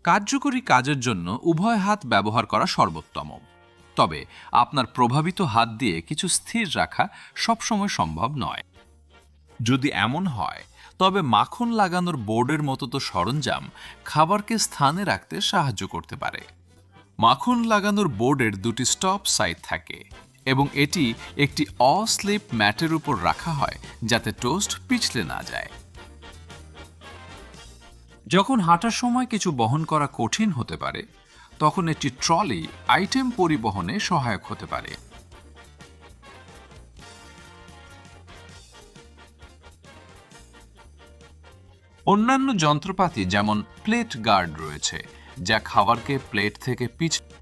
কার্যকরী কাজের জন্য উভয় হাত ব্যবহার করা সর্বোত্তম। তবে আপনার প্রভাবিত হাত দিয়ে কিছু স্থির রাখা সবসময় সম্ভব নয়। যদি এমন হয়, তবে মাখন লাগানোর বোর্ডের মতো তো সরঞ্জাম খাবারকে স্থানে রাখতে সাহায্য করতে পারে। মাখন লাগানোর বোর্ডের দুটি স্টপ সাইড থাকে এবং এটি একটি অস্লিপ ম্যাটের উপর রাখা হয় যাতে টোস্ট পিছলে না যায়। যখন হাঁটার সময় কিছু বহন করা কঠিন হতে পারে, তখন একটি ট্রলি আইটেম পরিবহনে সহায়ক হতে পারে। অন্যান্য যন্ত্রপাতি যেমন প্লেট গার্ড রয়েছে, যা খাবারকে প্লেট থেকে পিছলে